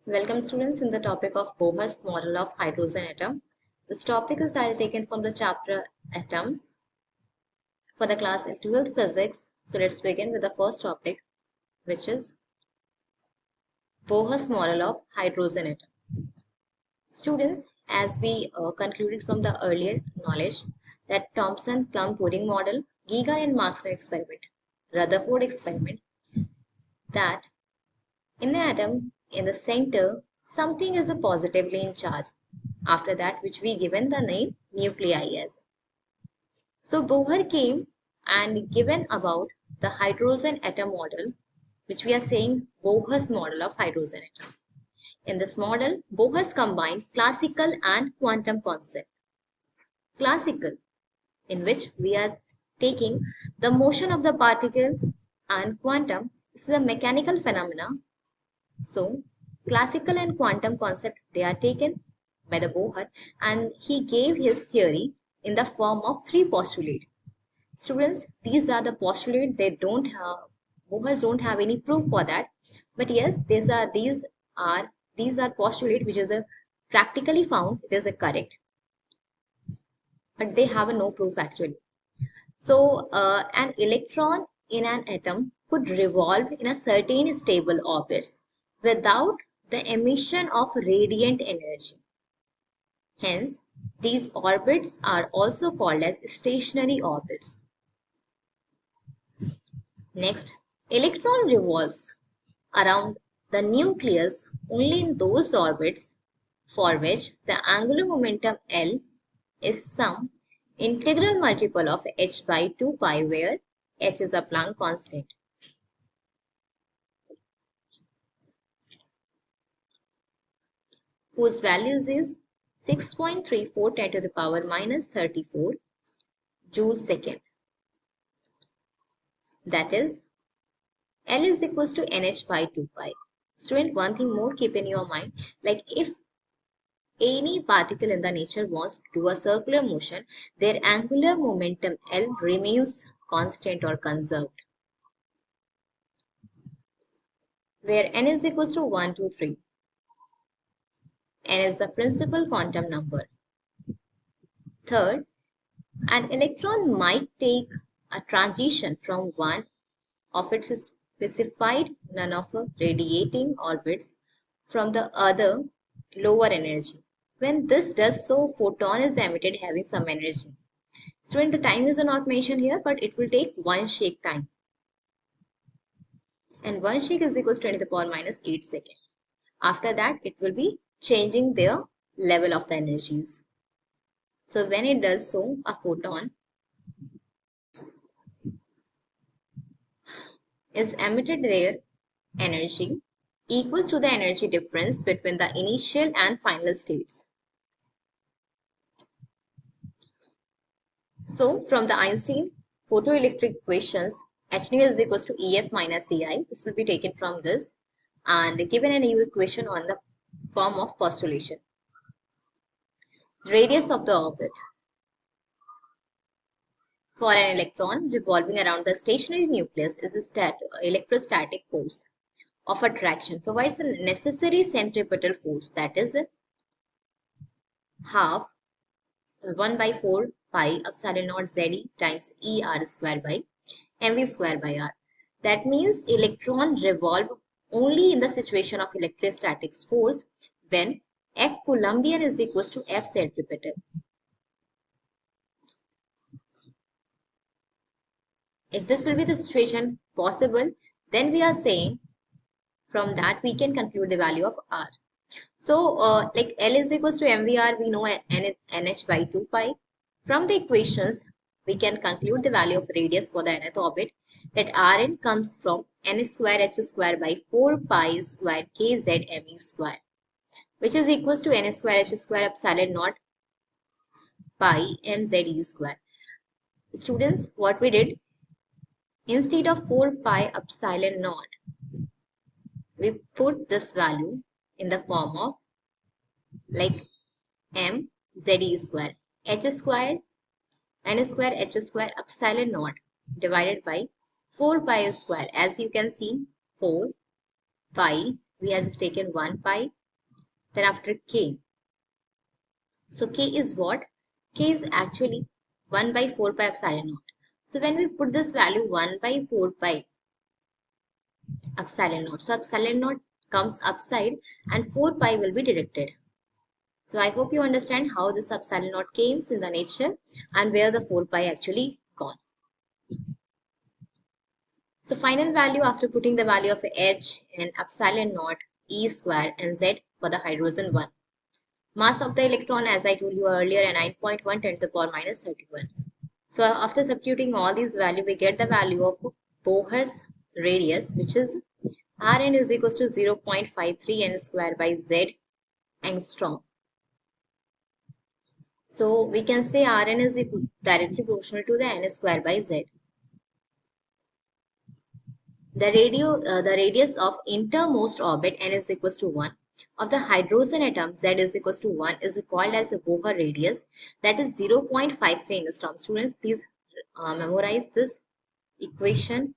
Welcome students in the topic of Bohr's model of hydrogen atom. This topic is taken from the chapter atoms for the class 12th physics. So let's begin with the first topic, which is Bohr's model of hydrogen atom. Students, as we concluded from the earlier knowledge that Thomson plum pudding model, Giga and Markson experiment, Rutherford experiment, that in the atom, in the center, something is positively in charge. After that, which we given the name nuclei as. So Bohr came and given about the hydrogen atom model, which we are saying Bohr's model of hydrogen atom. In this model, Bohr's combined classical and quantum concept. Classical, in which we are taking the motion of the particle, and quantum, this is a mechanical phenomena. So classical and quantum concept, they are taken by the Bohr, and he gave his theory in the form of three postulates. Students, these are the postulates. They don't have, Bohr's don't have any proof for that, but yes, these are postulates which is a practically found. It is a correct, but they have a no proof actually. So an electron in an atom could revolve in a certain stable orbits without the emission of radiant energy. Hence, these orbits are also called as stationary orbits. Next, electron revolves around the nucleus only in those orbits for which the angular momentum L is some integral multiple of h by 2 pi, where h is a Planck constant. Whose values is 6.34 10 to the power minus 34 joules second. That is, L is equals to nh by 2 pi. Student, one thing more keep in your mind, like if any particle in the nature wants to do a circular motion, their angular momentum L remains constant or conserved, where n is equals to 1, 2, 3. N is the principal quantum number. Third, an electron might take a transition from one of its specified non-radiating orbits from the other lower energy. When this does so, photon is emitted having some energy. Student, the time is not mentioned here, but it will take one shake time. And one shake is equals to 10 to the power minus 8 seconds. After that, it will be changing their level of the energies. So when it does so, a photon is emitted, their energy equals to the energy difference between the initial and final states. So from the Einstein photoelectric equations, h nu is equals to Ef minus Ai. This will be taken from this and given a new equation on the form of postulation. Radius of the orbit. For an electron revolving around the stationary nucleus is a electrostatic force of attraction provides a necessary centripetal force, that is half 1 by 4 pi epsilon naught Ze times E r square by mv square by r. That means electron revolve only in the situation of electrostatic force when F Coulombian is equals to F centripetal. If this will be the situation possible, then we are saying from that we can conclude the value of R. So like L is equals to mvr, we know nh by 2 pi. From the equations, we can conclude the value of radius for the nth orbit, that Rn comes from n square h square by 4 pi square kz me square, which is equals to n square h square epsilon naught pi mze square. Students, what we did, instead of 4 pi epsilon naught, we put this value in the form of like m z square h square n square h square epsilon naught divided by 4 pi square. As you can see, 4 pi we have just taken 1 pi. Then after k. So k is what? K is actually 1 by 4 pi epsilon naught. So when we put this value 1 by 4 pi epsilon naught, so epsilon naught comes upside and 4 pi will be directed. So I hope you understand how this epsilon naught came in the nature and where the 4 pi actually gone. So final value after putting the value of h and epsilon naught e square and z for the hydrogen 1. Mass of the electron, as I told you earlier, 9.1 10 to the power minus 31. So after substituting all these values, we get the value of Bohr's radius, which is Rn is equals to 0.53 n square by z angstrom. So we can say Rn is directly proportional to the n square by z. The radius of innermost orbit n is equals to 1 of the hydrogen atom z is equals to 1 is called as a Bohr radius, that is 0.53 angstrom. Students, please memorize this equation,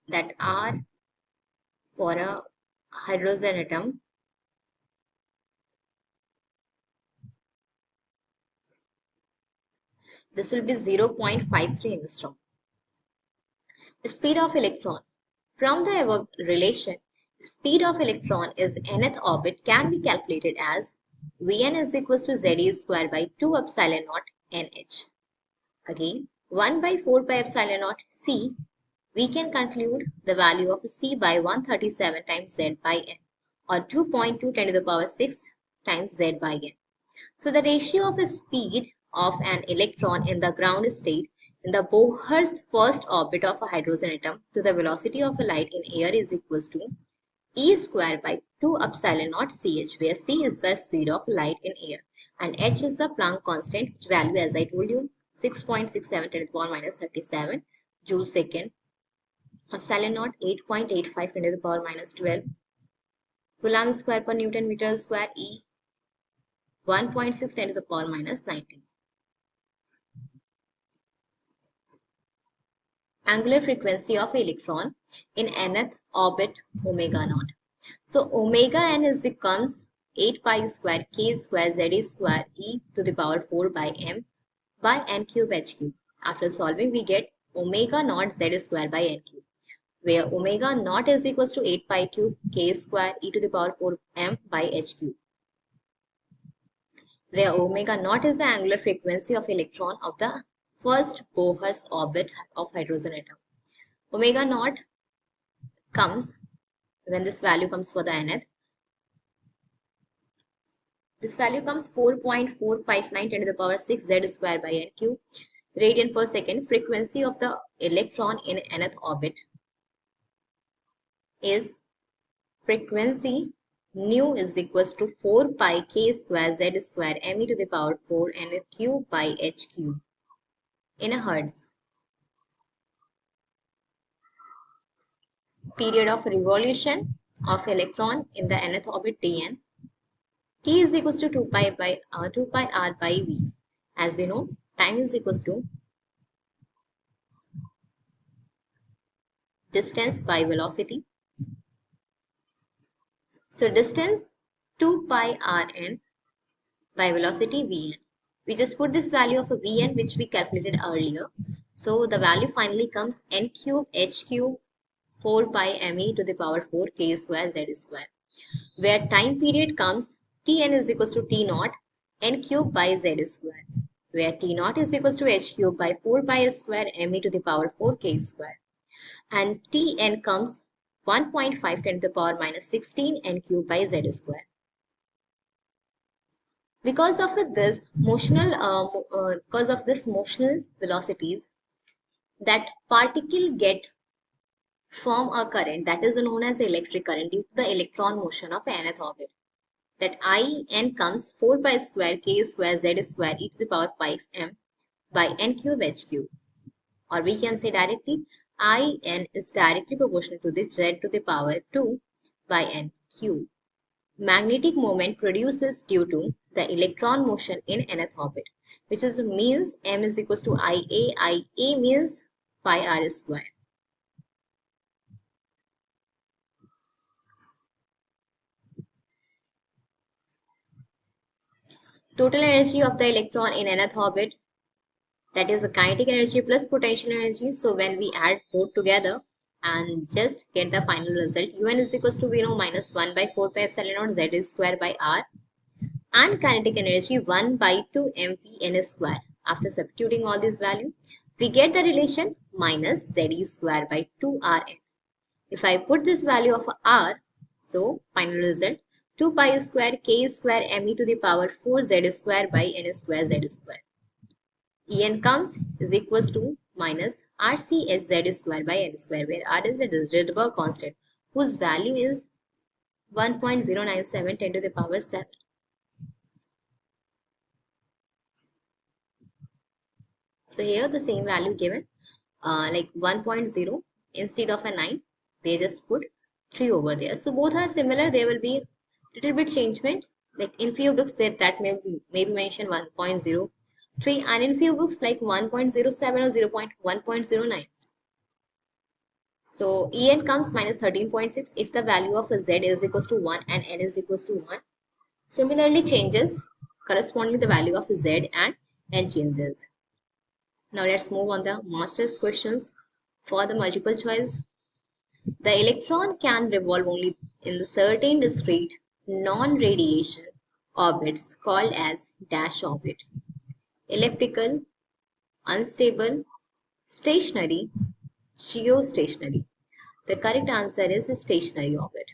that R for a hydrogen atom this will be 0.53 angstrom. Speed of electron. From the above relation, speed of electron is nth orbit can be calculated as Vn is equals to Ze square by 2 epsilon naught nh. Again, 1 by 4 pi epsilon naught c, we can conclude the value of c by 137 times z by n, or 2.2 10 to the power 6 times z by n. So the ratio of the speed of an electron in the ground state in the Bohr's first orbit of a hydrogen atom to the velocity of a light in air is equals to E square by 2 epsilon naught ch, where c is the speed of light in air and h is the Planck constant, which value, as I told you, 6.67 10 to the power minus 37 joule second, epsilon naught 8.85 10 to the power minus 12, Coulomb square per Newton meter square, E 1.6 10 to the power minus 19. Angular frequency of electron in nth orbit omega naught. So omega n is becomes 8 pi square k square z square e to the power 4 by m by n cube h cube. After solving, we get omega naught z square by n cube, where omega naught is equals to 8 pi cube k square e to the power 4 m by h cube, where omega naught is the angular frequency of electron of the first Bohr's orbit of hydrogen atom. Omega naught comes when this value comes for the nth. This value comes 4.459 10 to the power 6 z square by n cube radian per second. Frequency of the electron in nth orbit is frequency nu is equals to 4 pi k square z square m e to the power 4 n cube by h cube in a hertz. Period of revolution of electron in the nth orbit Tn. T is equals to 2 pi r by v. As we know, time is equals to distance by velocity. So distance 2 pi rn by velocity vn. We just put this value of a vn which we calculated earlier. So the value finally comes n cube h cube 4 pi me to the power 4 k square z square, where time period comes Tn is equals to T naught n cube by z square, where T naught is equals to h cube by 4 pi square me to the power 4 k square, and Tn comes 1.5 10 to the power minus 16 n cube by z square. Because of this motional velocities, that particle get form a current that is known as electric current due to the electron motion of nth orbit. That In comes 4 pi square k square z square e to the power 5 m by n cube h cube. Or we can say directly, In is directly proportional to the z to the power 2 by n cube. Magnetic moment produces due to the electron motion in nth orbit, which is means m is equals to Ia. Ia means pi r square. Total energy of the electron in nth orbit, that is the kinetic energy plus potential energy. So when we add both together and just get the final result, un is equals to we know minus 1 by 4 pi epsilon naught z is square by r, and kinetic energy 1 by 2 mv n square. After substituting all these values, we get the relation minus z is square by 2 rn. If I put this value of r, so final result 2 pi square k square me to the power 4 z square by n square z square. En comes is equals to minus rcsz square by n square, where r is a Rydberg constant whose value is 1.097 10 to the power 7. So here the same value given, like 1.0 instead of a 9, they just put 3 over there. So both are similar. There will be little bit changement. Like in few books that may be mentioned 1.03, and in few books like 1.07 or 1.09. So En comes minus 13.6 if the value of z is equals to 1 and n is equals to 1. Similarly changes correspondingly the value of z and n changes. Now let's move on the master's questions for the multiple choice. The electron can revolve only in the certain discrete non-radiation orbits called as dash orbit, elliptical, unstable, stationary, geostationary. The correct answer is stationary orbit.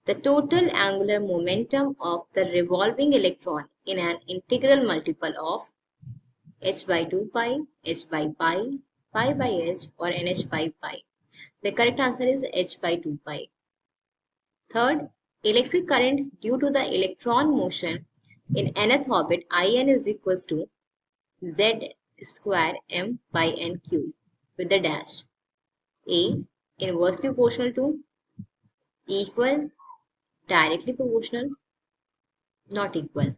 The total angular momentum of the revolving electron in an integral multiple of h by 2 pi, h by pi, pi by h, or nh by pi. The correct answer is h by 2 pi. Third, electric current due to the electron motion in nth orbit In is equals to z square m by n cube with the dash. A. Inversely proportional to, equal, directly proportional, not equal.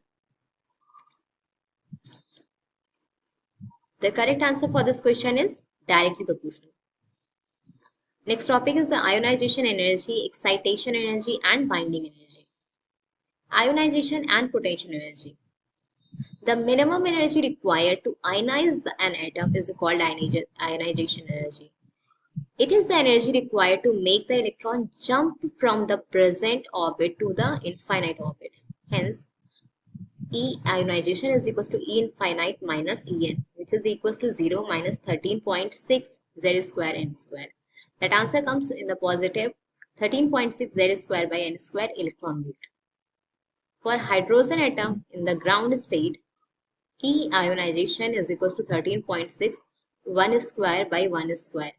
The correct answer for this question is directly proportional. Next topic is the ionization energy, excitation energy, and binding energy. Ionization and potential energy. The minimum energy required to ionize an atom is called ionization energy. It is the energy required to make the electron jump from the present orbit to the infinite orbit. Hence, E ionization is equals to E infinite minus En, which is equals to 0 minus 13.6 Z square n square. That answer comes in the positive 13.6 Z square by n square electron volt. For hydrogen atom in the ground state, E ionization is equals to 13.6 1 square by 1 square,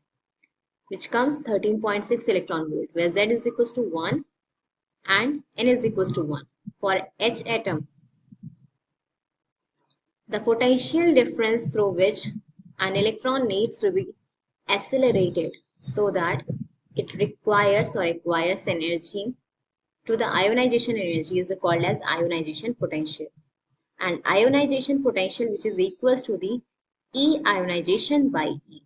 which comes 13.6 electron volt, where Z is equals to 1 and N is equals to 1. For H atom, the potential difference through which an electron needs to be accelerated so that it requires or acquires energy to the ionization energy is called as ionization potential. And ionization potential, which is equals to the E ionization by E.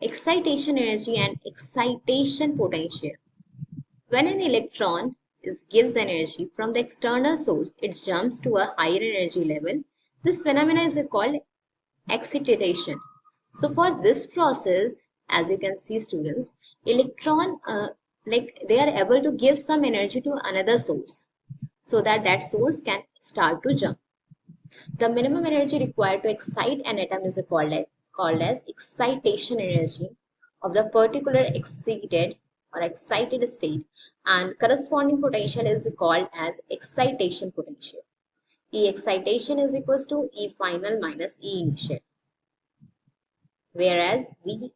Excitation energy and excitation potential. When an electron gives energy from the external source, it jumps to a higher energy level. This phenomenon is called excitation. So for this process, as you can see students, electron they are able to give some energy to another source so that that source can start to jump. The minimum energy required to excite an atom is called as excitation energy of the particular excited or excited state, and corresponding potential is called as excitation potential. E excitation is equals to E final minus E initial, whereas V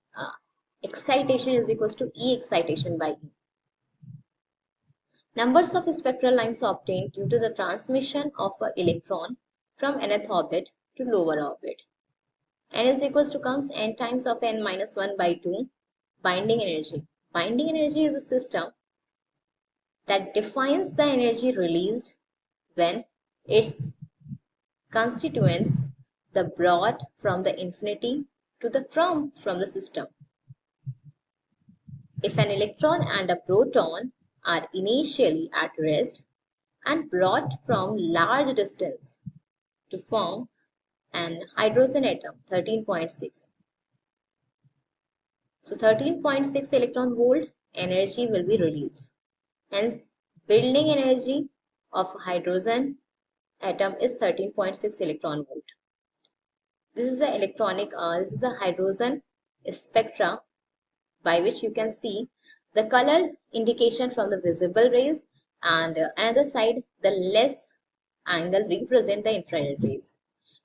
excitation is equals to E excitation by E. Numbers of spectral lines obtained due to the transmission of an electron from nth orbit to lower orbit. N is equals to comes n times of n minus 1 by 2. Binding energy. Binding energy is a system that defines the energy released when its constituents the brought from the infinity to the from the system. If an electron and a proton are initially at rest, and brought from large distance to form an hydrogen atom 13.6. So 13.6 electron volt energy will be released. Hence, building energy of hydrogen atom is 13.6 electron volt. This is this is a hydrogen spectra by which you can see the color indication from the visible rays, and another side the less angle represent the infrared rays.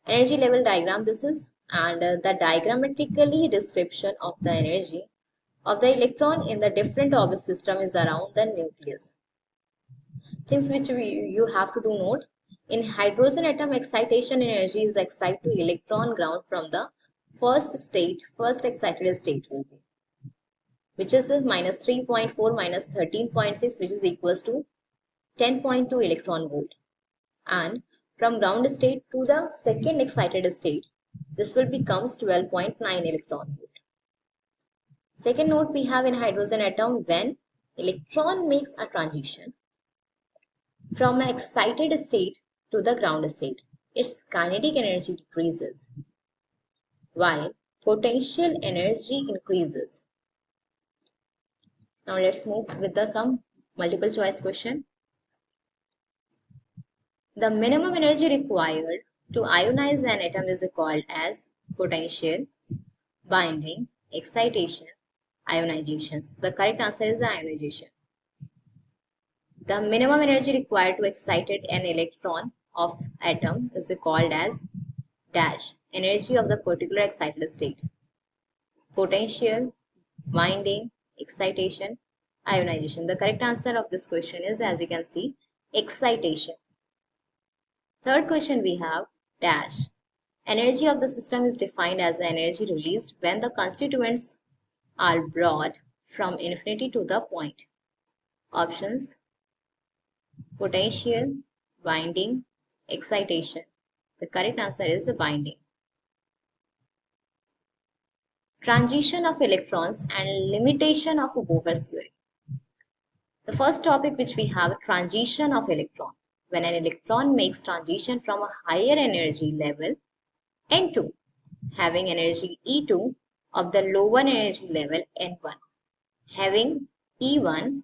Energy level diagram this is, and the diagrammatically description of the energy of the electron in the different orbit system is around the nucleus. Things which you have to do note: in hydrogen atom, excitation energy is excited to electron ground from the first excited state will be, which is minus 3.4 minus 13.6, which is equals to 10.2 electron volt. And from ground state to the second excited state, this will becomes 12.9 electron volt. Second note we have in hydrogen atom, when electron makes a transition from an excited state to the ground state, its kinetic energy decreases while potential energy increases. Now let's move with some multiple choice question. The minimum energy required to ionize an atom is called as potential, binding, excitation, ionization. So the correct answer is ionization. The minimum energy required to excite an electron of atom is called as dash, energy of the particular excited state. Potential, binding, excitation, ionization. The correct answer of this question is, as you can see, excitation. Third question we have dash. Energy of the system is defined as the energy released when the constituents are brought from infinity to the point. Options: potential, binding, excitation. The correct answer is binding. Transition of electrons and limitation of Bohr's theory. The first topic which we have, transition of electron. When an electron makes transition from a higher energy level N2 having energy E2 of the lower energy level N1 having E1,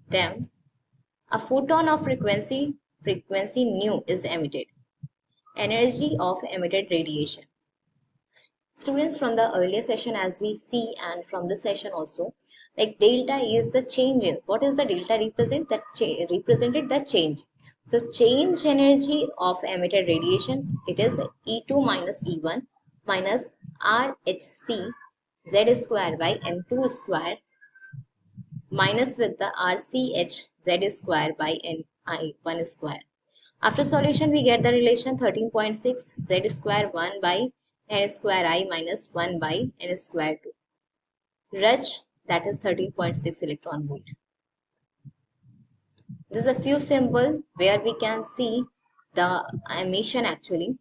then a photon of frequency nu is emitted. Energy of emitted radiation. Students, from the earlier session as we see, and from this session also, like delta is the change in, what is the delta represent? That represented the change. So change energy of emitted radiation, it is E2 minus E1 minus RHC Z square by N2 square minus with the RCH Z square by Ni1 square. After solution, we get the relation 13.6 Z square 1 by N square I minus 1 by N square 2. Rh, that is 13.6 electron volt. This is a few symbol where we can see the emission actually.